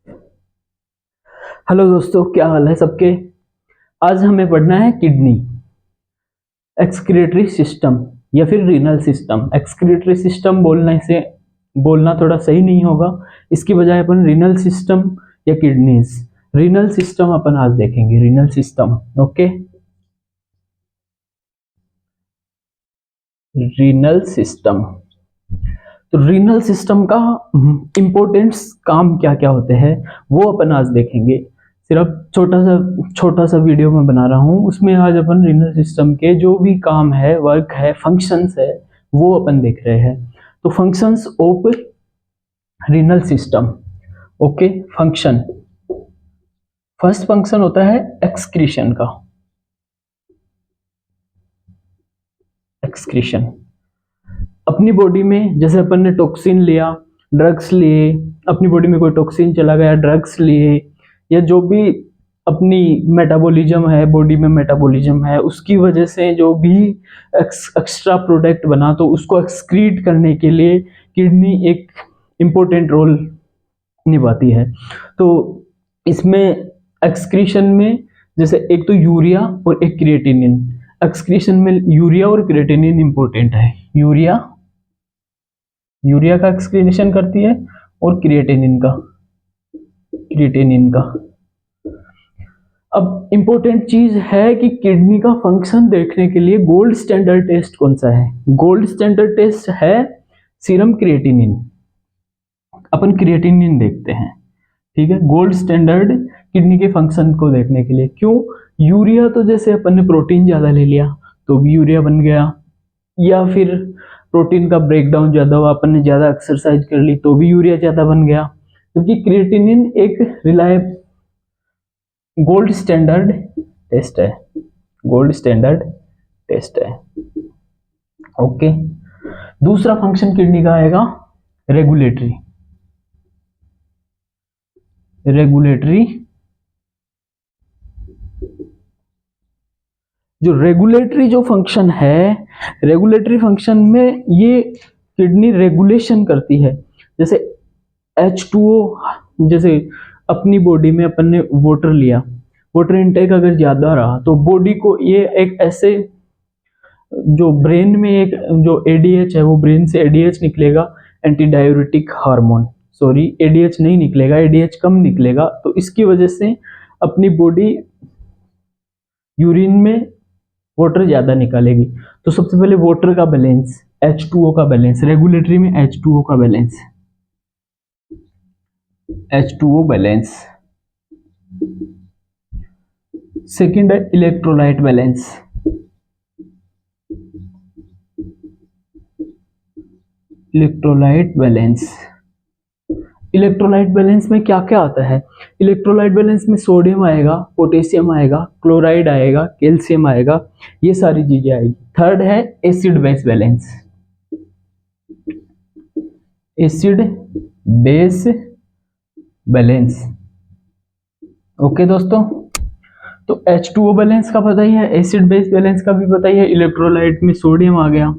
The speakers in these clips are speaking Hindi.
हेलो दोस्तों, क्या हाल है सबके। आज हमें पढ़ना है किडनी, एक्सक्रीटरी सिस्टम या फिर रीनल सिस्टम। एक्सक्रीटरी सिस्टम बोलना थोड़ा सही नहीं होगा, इसकी बजाय अपन रीनल सिस्टम या किडनीज, रीनल सिस्टम अपन आज देखेंगे। Renal system, okay. Renal system, तो रीनल सिस्टम का इम्पोर्टेंस, काम क्या क्या होते हैं वो अपन आज देखेंगे। सिर्फ छोटा सा वीडियो मैं बना रहा हूँ, उसमें आज अपन रीनल सिस्टम के जो भी काम है, वर्क है, फंक्शंस है, वो अपन देख रहे हैं। तो functions of renal system, okay. Function, first function होता है एक्सक्रीशन का। एक्सक्रीशन, अपनी बॉडी में जैसे अपन ने टॉक्सिन लिया, ड्रग्स लिए, अपनी बॉडी में कोई टॉक्सिन चला गया, ड्रग्स लिए, या जो भी अपनी मेटाबॉलिज्म है, बॉडी में मेटाबॉलिज्म है, उसकी वजह से जो भी एक्स्ट्रा प्रोडक्ट बना, तो उसको एक्सक्रीट करने के लिए किडनी एक इम्पोर्टेंट रोल निभाती है। तो इसमें एक्सक्रीशन में जैसे एक तो यूरिया और एक क्रिएटिनिन। एक्सक्रीशन में यूरिया और क्रिएटिनिन इंपॉर्टेंट है। यूरिया का एक्सक्रीशन करती है और क्रिएटिनिन का। अब इंपॉर्टेंट चीज है कि किडनी का फंक्शन देखने के लिए गोल्ड स्टैंडर्ड टेस्ट कौन सा है। गोल्ड स्टैंडर्ड टेस्ट है सीरम क्रिएटिनिन। अपन क्रिएटिनिन देखते हैं, ठीक है, गोल्ड स्टैंडर्ड किडनी के फंक्शन को देखने के लिए। क्यों? यूरिया तो जैसे अपन ने प्रोटीन ज्यादा ले लिया तो भी यूरिया बन गया, या फिर प्रोटीन का ब्रेकडाउन ज्यादा हुआ, अपन ने ज्यादा एक्सरसाइज कर ली तो भी यूरिया ज्यादा बन गया। क्योंकि क्रिएटिनिन एक रिलायबल गोल्ड स्टैंडर्ड टेस्ट है, गोल्ड स्टैंडर्ड टेस्ट है, ओके। दूसरा फंक्शन किडनी का आएगा रेगुलेटरी। रेगुलेटरी, जो फंक्शन है, रेगुलेटरी फंक्शन में ये किडनी रेगुलेशन करती है। जैसे H2O, जैसे अपनी बॉडी में अपन ने वाटर लिया, वाटर इनटेक अगर ज्यादा रहा तो बॉडी को ये एक ऐसे, जो ब्रेन में एक जो एडीएच है, वो ब्रेन से एडीएच निकलेगा, anti diuretic hormone. Sorry, ADH नहीं निकलेगा, एडीएच कम निकलेगा। तो इसकी वजह से अपनी बॉडी यूरिन में वाटर ज्यादा निकालेगी। तो सबसे पहले वाटर का बैलेंस, H2O का बैलेंस, रेगुलेटरी में H2O का बैलेंस, H2O बैलेंस। सेकंड है electrolyte balance. Electrolyte balance, electrolyte balance में क्या क्या आता है? इलेक्ट्रोलाइट बैलेंस में सोडियम आएगा, पोटेशियम आएगा, क्लोराइड आएगा, कैल्शियम आएगा, ये सारी चीजें आएगी। थर्ड है acid base balance. Acid base balance, okay दोस्तों। तो H2O बैलेंस का पता ही है, एसिड बेस बैलेंस का भी पता ही है। इलेक्ट्रोलाइट में सोडियम आ गया।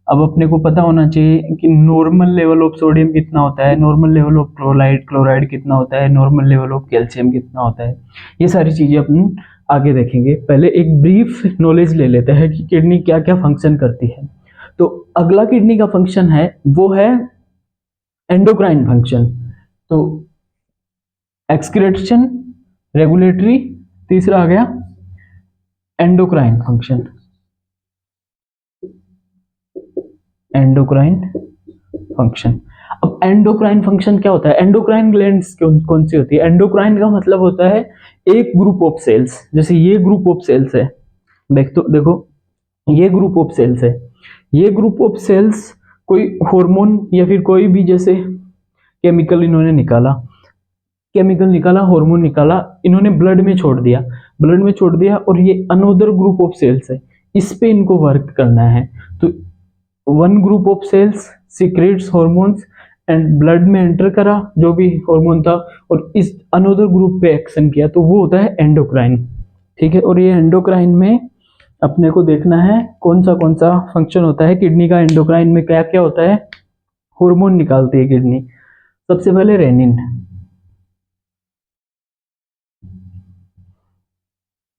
अब अपने को पता होना चाहिए कि नॉर्मल लेवल ऑफ सोडियम कितना होता है, नॉर्मल लेवल ऑफ क्लोराइड कितना होता है, नॉर्मल लेवल ऑफ कैल्शियम कितना होता है। ये सारी चीजें अपन आगे देखेंगे। पहले एक ब्रीफ नॉलेज ले लेते हैं कि किडनी क्या क्या फंक्शन करती है। तो अगला किडनी का फंक्शन है वो है एंडोक्राइन फंक्शन। तो एक्सक्रीशन, रेगुलेटरी, तीसरा आ गया एंडोक्राइन फंक्शन। एंडोक्राइन फंक्शन, अब एंडोक्राइन फंक्शन क्या होता है? एंडोक्राइन ग्लैंड्स कौन सी होती है? एंडोक्राइन का मतलब होता है एक ग्रुप ऑफ सेल्स। जैसे ये ग्रुप ऑफ सेल्स है, देखो ये ग्रुप ऑफ सेल्स है। ये ग्रुप ऑफ सेल्स कोई हार्मोन या फिर कोई भी जैसे केमिकल इन्होंने निकाला, हार्मोन निकाला, इन्होंने ब्लड में छोड़ दिया और ये अनदर ग्रुप ऑफ सेल्स है, इस पे इनको वर्क करना है। तो one group of cells secretes hormones and blood में एंटर करा जो भी हार्मोन था, और इस अनदर ग्रुप पे एक्शन किया, तो वो होता है एंडोक्राइन, ठीक है। और ये एंडोक्राइन में अपने को देखना है कौन सा फंक्शन होता है किडनी का। एंडोक्राइन में क्या क्या होता है? हार्मोन निकालती है किडनी। सबसे पहले रेनिन,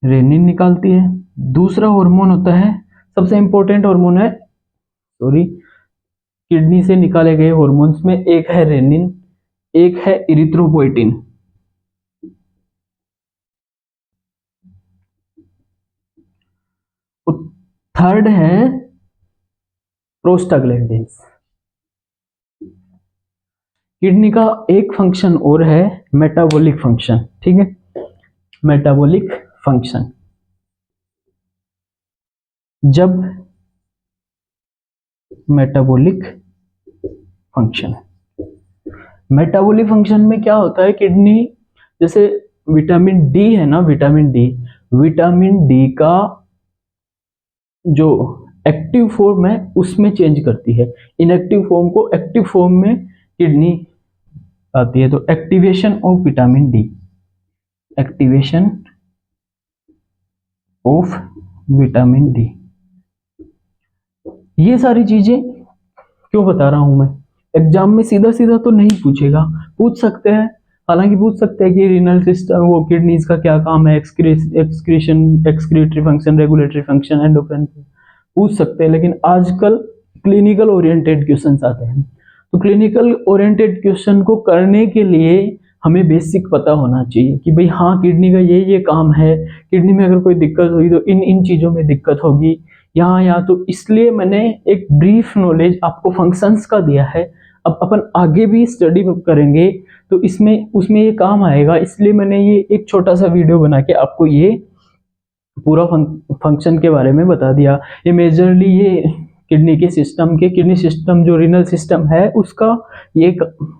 रेनिन निकालती है। दूसरा हार्मोन होता है, सबसे इंपॉर्टेंट हार्मोन है, सॉरी, किडनी से निकाले गए हार्मोन्स में एक है रेनिन, एक है इरिथ्रोपोइटिन। थर्ड है प्रोस्टाग्लैंडिन्स। किडनी का एक फंक्शन और है मेटाबॉलिक फंक्शन, ठीक है, मेटाबॉलिक फंक्शन। जब मेटाबॉलिक फंक्शन, मेटाबॉलिक फंक्शन में क्या होता है, किडनी जैसे विटामिन डी है ना, विटामिन डी का जो एक्टिव फॉर्म है उसमें चेंज करती है, इनएक्टिव फॉर्म को एक्टिव फॉर्म में किडनी आती है। तो activation of vitamin D, activation of vitamin D, ये सारी चीजें क्यों बता रहा हूं मैं, एग्जाम में सीधा सीधा तो नहीं पूछेगा, पूछ सकते हैं, हालांकि पूछ सकते हैं कि रीनल सिस्टम, वो किडनीज का क्या काम है, excretion, excretory function, regulatory function, endocrine, पूछ सकते हैं। लेकिन आजकल क्लिनिकल ओरिएंटेड क्वेश्चंस आते हैं, तो क्लिनिकल ओरिएंटेड क्वेश्चन को करने के लिए हमें बेसिक पता होना चाहिए कि भाई हाँ, किडनी का ये काम है, किडनी में अगर कोई दिक्कत हुई तो इन इन चीज़ों में दिक्कत होगी, यहाँ, तो इसलिए मैंने एक ब्रीफ नॉलेज आपको फंक्शंस का दिया है। अब अपन आगे भी स्टडी करेंगे तो इसमें उसमें ये काम आएगा, इसलिए मैंने ये एक छोटा सा वीडियो बना के आपको ये पूरा फंक्शन के बारे में बता दिया। ये मेजरली ये किडनी सिस्टम जो रीनल सिस्टम है उसका ये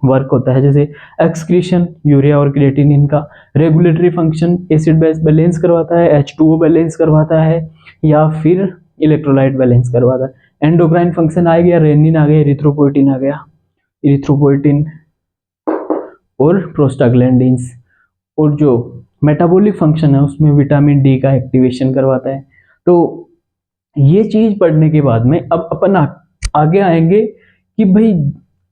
वर्क होता है, जैसे एक्सक्रीशन यूरिया और क्रिएटिनिन का, regulatory function acid base balance करवाता है, H2O बैलेंस करवाता है, या फिर इलेक्ट्रोलाइट बैलेंस करवाता है। एंडोक्राइन फंक्शन आ गया, रेनिन आ गया, इरिथ्रोपोइटिन आ गया, इरिथ्रोपोइटिन और प्रोस्टाग्लैंडिन्स। और जो मेटाबॉलिक फंक्शन है उसमें विटामिन डी का एक्टिवेशन करवाता है। तो ये चीज पढ़ने के बाद में अब अपन आगे आएंगे कि भाई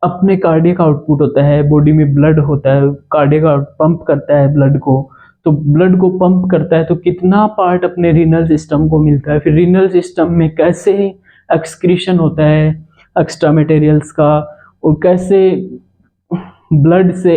अपने कार्डियक आउटपुट होता है, बॉडी में ब्लड होता है, कार्डियक पंप करता है ब्लड को, तो ब्लड को पंप करता है तो कितना पार्ट अपने रीनल सिस्टम को मिलता है, फिर रीनल सिस्टम में कैसे एक्सक्रीशन होता है एक्स्ट्रा मटेरियल्स का, और कैसे ब्लड से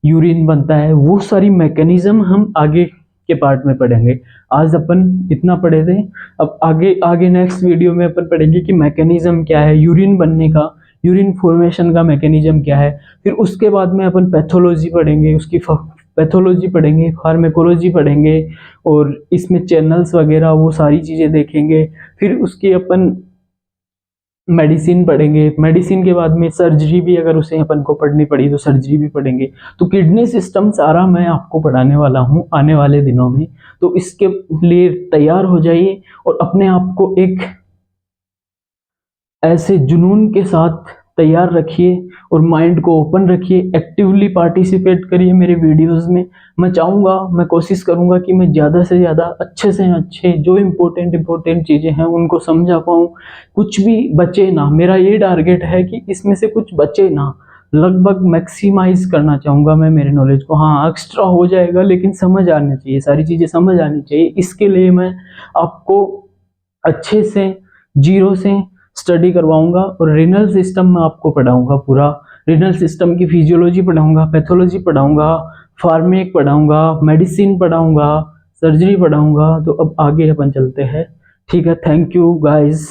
यूरिन बनता है, वो सारी मैकेनिज्म हम आगे के पार्ट में पढ़ेंगे। आज अपन इतना पढ़े थे, अब आगे आगे नेक्स्ट वीडियो में अपन पढ़ेंगे कि मैकेनिज्म क्या है यूरिन बनने का, यूरिन फॉर्मेशन का मैकेनिज्म क्या है। फिर उसके बाद में अपन पैथोलॉजी पढ़ेंगे, उसकी पैथोलॉजी पढ़ेंगे, फार्मेकोलॉजी पढ़ेंगे, और इसमें चैनल्स वगैरह वो सारी चीज़ें देखेंगे। फिर उसकी अपन मेडिसिन पढ़ेंगे, मेडिसिन के बाद में सर्जरी भी अगर उसे अपन को पढ़नी पड़ी तो सर्जरी भी पढ़ेंगे। तो किडनी सिस्टम सारा मैं आपको पढ़ाने वाला हूँ आने वाले दिनों में, तो इसके लिए तैयार हो जाइए और अपने आप को एक ऐसे जुनून के साथ तैयार रखिए और माइंड को ओपन रखिए, एक्टिवली पार्टिसिपेट करिए मेरे वीडियोस में। मैं चाहूँगा, मैं कोशिश करूँगा कि मैं ज़्यादा से ज़्यादा अच्छे से अच्छे जो इम्पोर्टेंट चीज़ें हैं उनको समझा पाऊँ, कुछ भी बचे ना। मेरा ये टारगेट है कि इसमें से कुछ बचे ना, लगभग मैक्सिमाइज करना चाहूँगा मैं मेरे नॉलेज को। हाँ, एक्स्ट्रा हो जाएगा लेकिन समझ आनी चाहिए, सारी चीज़ें समझ आनी चाहिए। इसके लिए मैं आपको अच्छे से जीरो से स्टडी करवाऊंगा और रीनल सिस्टम में आपको पढ़ाऊंगा, पूरा रीनल सिस्टम की फिजियोलॉजी पढ़ाऊंगा, पैथोलॉजी पढ़ाऊंगा, फार्मेक पढ़ाऊंगा, मेडिसिन पढ़ाऊंगा, सर्जरी पढ़ाऊंगा। तो अब आगे अपन चलते हैं, ठीक है। Thank you guys.